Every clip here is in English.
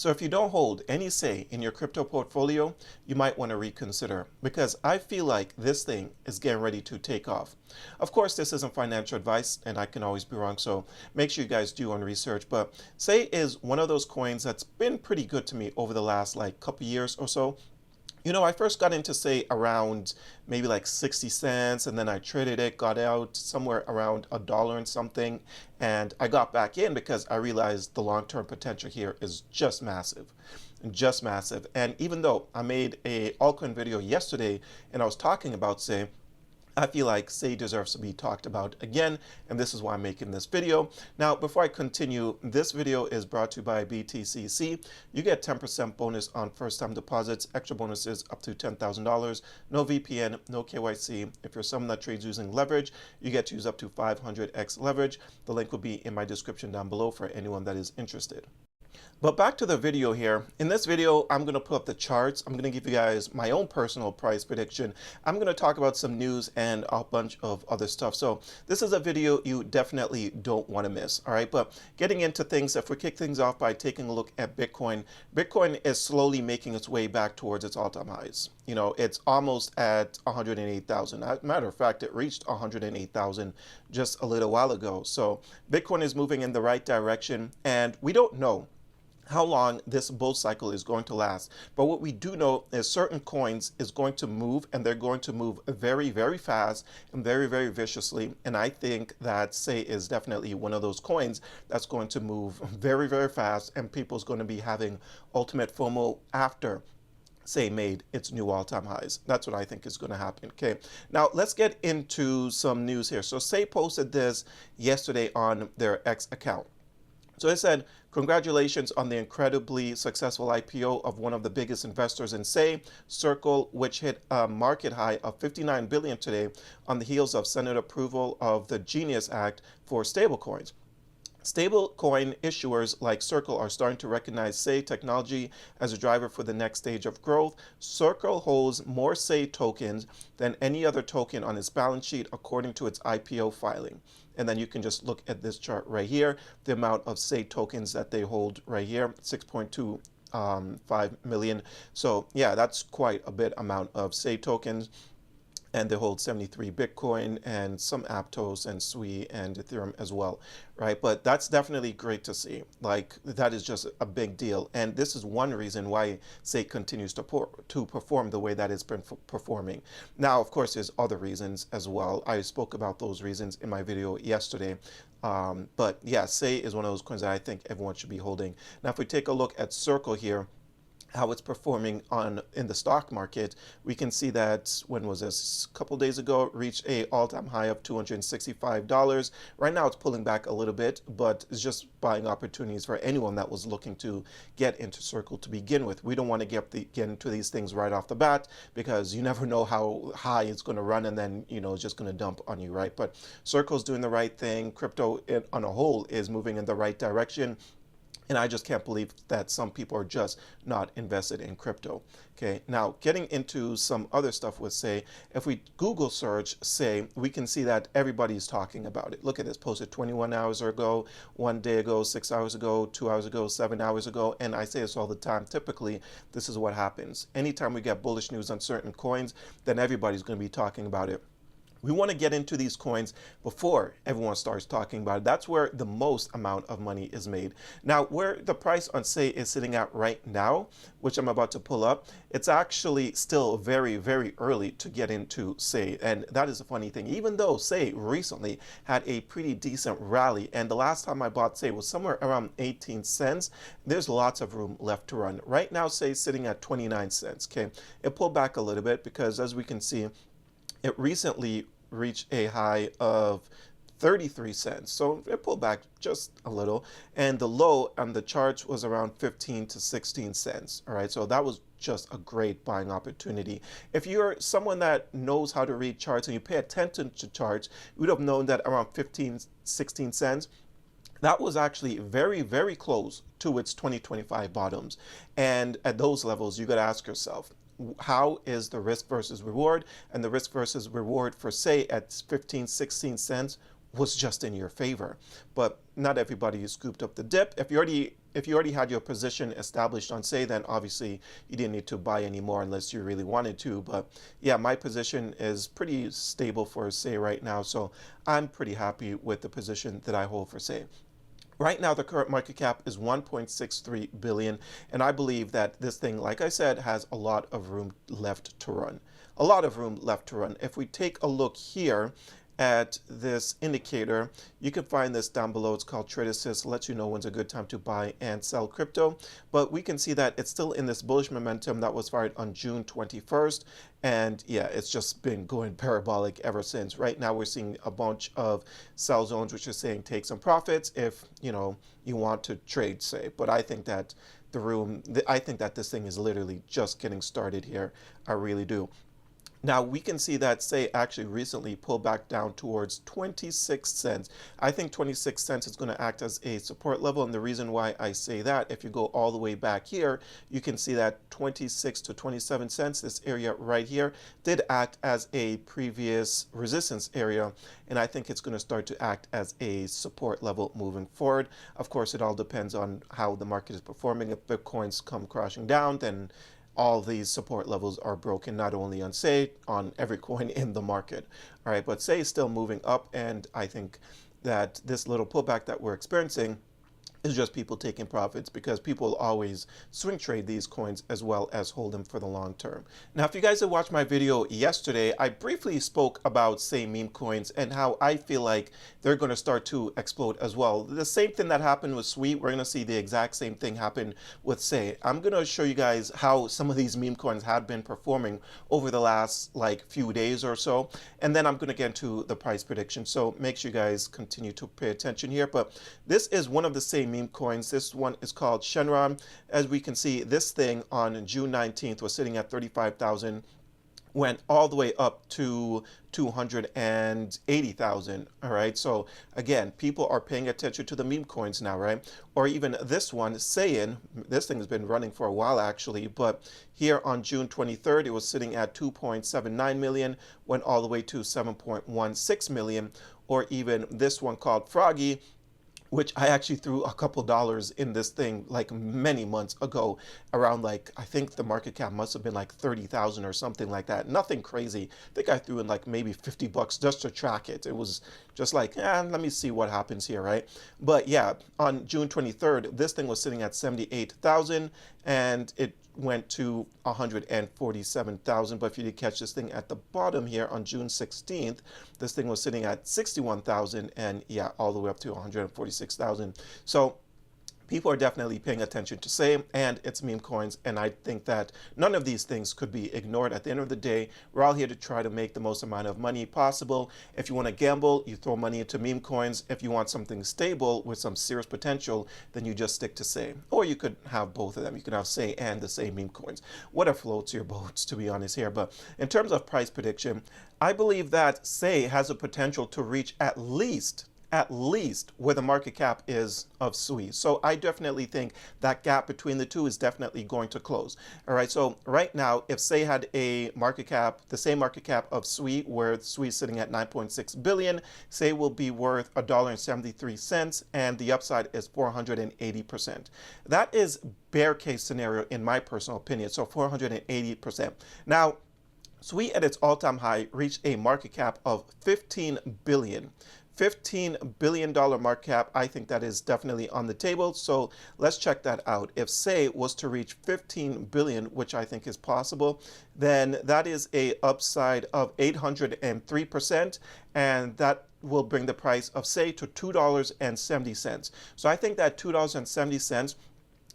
So if you don't hold any say in your crypto portfolio, you might want to reconsider because I feel like this thing is getting ready to take off. Of course, this isn't financial advice and I can always be wrong, so make sure you guys do on research. But Say is one of those coins that's been pretty good to me over the last like couple years or so. I first got into Say around maybe like 60 cents, and then I traded it, got out somewhere around a dollar and something, and I got back in because I realized the long-term potential here is just massive. Just massive. And even though I made a altcoin video yesterday and I was talking about Say, I feel like Say deserves to be talked about again, and this is why I'm making this video. Now, before I continue, this video is brought to you by BTCC. You get 10% bonus on first-time deposits, extra bonuses up to $10,000, no VPN, no KYC. If you're someone that trades using leverage, you get to use up to 500x leverage. The link will be in my description down below for anyone that is interested. But back to the video here. In this video, I'm going to put up the charts. I'm going to give you guys my own personal price prediction. I'm going to talk about some news and a bunch of other stuff. So this is a video you definitely don't want to miss. All right. But getting into things, if we kick things off by taking a look at Bitcoin, Bitcoin is slowly making its way back towards its all-time highs. It's almost at 108,000. As a matter of fact, it reached 108,000 just a little while ago. So Bitcoin is moving in the right direction, and we don't know how long this bull cycle is going to last. But what we do know is certain coins is going to move, and they're going to move very, very fast and very, very viciously. And I think that Say is definitely one of those coins that's going to move very, very fast, and people's going to be having ultimate FOMO after Say made its new all-time highs. That's what I think is going to happen. Okay, now let's get into some news here. So Say posted this yesterday on their X account. So it said, congratulations on the incredibly successful IPO of one of the biggest investors in Say, Circle, which hit a market high of $59 billion today on the heels of Senate approval of the Genius Act for stablecoins. Stablecoin issuers like Circle are starting to recognize Say technology as a driver for the next stage of growth. Circle holds more Say tokens than any other token on its balance sheet according to its IPO filing. And then you can just look at this chart right here, the amount of Say tokens that they hold right here, 6.25 million. So yeah, that's quite a bit amount of Say tokens. And they hold 73 Bitcoin and some Aptos and Sui and Ethereum as well, right? But that's definitely great to see. Like, that is just a big deal. And this is one reason why Say continues to perform the way that it's been performing. Now, of course, there's other reasons as well. I spoke about those reasons in my video yesterday. But yeah, Say is one of those coins that I think everyone should be holding. Now, if we take a look at Circle here, how it's performing in the stock market, we can see that, when was this, a couple days ago, it reached a all-time high of $265. Right now it's pulling back a little bit, but it's just buying opportunities for anyone that was looking to get into Circle to begin with. We don't want to get into these things right off the bat because you never know how high it's going to run, and then it's just going to dump on you, right? But Circle's doing the right thing. Crypto on a whole is moving in the right direction. And I just can't believe that some people are just not invested in crypto. Okay, now getting into some other stuff with Say, if we Google search Say, we can see that everybody's talking about it. Look at this, posted 21 hours ago, 1 day ago, 6 hours ago, 2 hours ago, 7 hours ago. And I say this all the time. Typically, this is what happens. Anytime we get bullish news on certain coins, then everybody's going to be talking about it. We want to get into these coins before everyone starts talking about it. That's where the most amount of money is made. Now, where the price on Say is sitting at right now, which I'm about to pull up, it's actually still very, very early to get into Say. And that is a funny thing. Even though Say recently had a pretty decent rally, and the last time I bought Say was somewhere around 18 cents, there's lots of room left to run. Right now, Say is sitting at 29 cents. Okay, it pulled back a little bit because, as we can see, it recently reached a high of 33 cents. So it pulled back just a little. And the low on the charts was around 15 to 16 cents. All right. So that was just a great buying opportunity. If you're someone that knows how to read charts and you pay attention to charts, you would have known that around 15, 16 cents, that was actually very, very close to its 2025 bottoms. And at those levels, you got to ask yourself, how is the risk versus reward? And the risk versus reward for Say at 15, 16 cents was just in your favor. But not everybody scooped up the dip. If you already had your position established on Say, then obviously you didn't need to buy any more unless you really wanted to. But yeah, my position is pretty stable for Say right now, so I'm pretty happy with the position that I hold for Say. Right now, the current market cap is 1.63 billion, and I believe that this thing, like I said, has a lot of room left to run. A lot of room left to run. If we take a look here at this indicator, you can find this down below. It's called Trade Assist. It lets you know when's a good time to buy and sell crypto. But we can see that it's still in this bullish momentum that was fired on June 21st. And yeah, it's just been going parabolic ever since. Right now, we're seeing a bunch of sell zones, which is saying take some profits if you want to trade, Say. But I think that I think that this thing is literally just getting started here. I really do. Now we can see that Say actually recently pulled back down towards 26 cents. I think 26 cents is going to act as a support level, and the reason why I say that, if you go all the way back here, you can see that 26 to 27 cents, this area right here, did act as a previous resistance area, and I think it's going to start to act as a support level moving forward. Of course, it all depends on how the market is performing. If Bitcoins come crashing down, then all these support levels are broken, not only on Say, on every coin in the market. All right, but Say is still moving up, and I think that this little pullback that we're experiencing is just people taking profits, because people always swing trade these coins as well as hold them for the long term. Now, if you guys have watched my video yesterday, I briefly spoke about Say meme coins and how I feel like they're going to start to explode as well. The same thing that happened with Sweet, we're going to see the exact same thing happen with Say. I'm going to show you guys how some of these meme coins have been performing over the last few days or so, and then I'm going to get into the price prediction. So make sure you guys continue to pay attention here. But this is one of the Say meme coins. This one is called Shenron. As we can see, this thing on June 19th was sitting at 35,000, went all the way up to 280,000. All right, so again, people are paying attention to the meme coins now, right? Or even this one, Sayin, this thing has been running for a while actually, but here on June 23rd, it was sitting at 2.79 million, went all the way to 7.16 million. Or even this one called Froggy, which I actually threw a couple dollars in this thing many months ago, around I think the market cap must have been 30,000 or something like that. Nothing crazy. I think I threw in maybe $50 just to track it. It was just let me see what happens here, right? But yeah, on June 23rd, this thing was sitting at 78,000, and it went to 147,000. But if you did catch this thing at the bottom here on June 16th, this thing was sitting at 61,000, and yeah, all the way up to 146,000. So people are definitely paying attention to Say and its meme coins, and I think that none of these things could be ignored. At the end of the day, we're all here to try to make the most amount of money possible. If you want to gamble, you throw money into meme coins. If you want something stable with some serious potential, then you just stick to Say. Or you could have both of them. You could have Say and the Say meme coins. Whatever floats your boats, to be honest here. But in terms of price prediction, I believe that Say has a potential to reach at least where the market cap is of Sui. So I definitely think that gap between the two is definitely going to close. All right, so right now, if Say had a market cap, the same market cap of Sui, where Sui is sitting at 9.6 billion, Say will be worth $1.73, and the upside is 480%. That is bear case scenario in my personal opinion, so 480%. Now, Sui at its all-time high reached a market cap of 15 billion. $15 billion market cap. I think that is definitely on the table. So let's check that out. If Say was to reach 15 billion, which I think is possible, then that is a upside of 803%, and that will bring the price of Say to $2.70. So I think that $2.70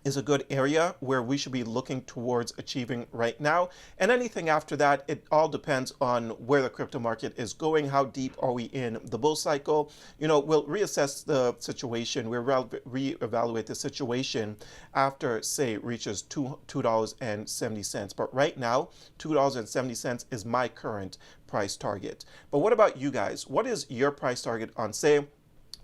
is a good area where we should be looking towards achieving right now. And anything after that, it all depends on where the crypto market is going. How deep are we in the bull cycle? We'll reassess the situation. We'll reevaluate the situation after Say reaches $2.70. But right now, $2.70 is my current price target. But what about you guys? What is your price target on Say?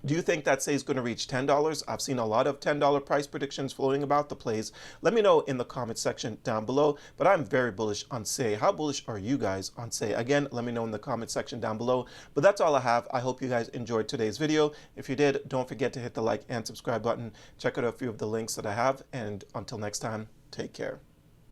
Do you think that Say is going to reach $10? I've seen a lot of $10 price predictions floating about the plays. Let me know in the comment section down below. But I'm very bullish on Say. How bullish are you guys on Say? Again, let me know in the comment section down below. But that's all I have. I hope you guys enjoyed today's video. If you did, don't forget to hit the like and subscribe button. Check out a few of the links that I have. And until next time, take care.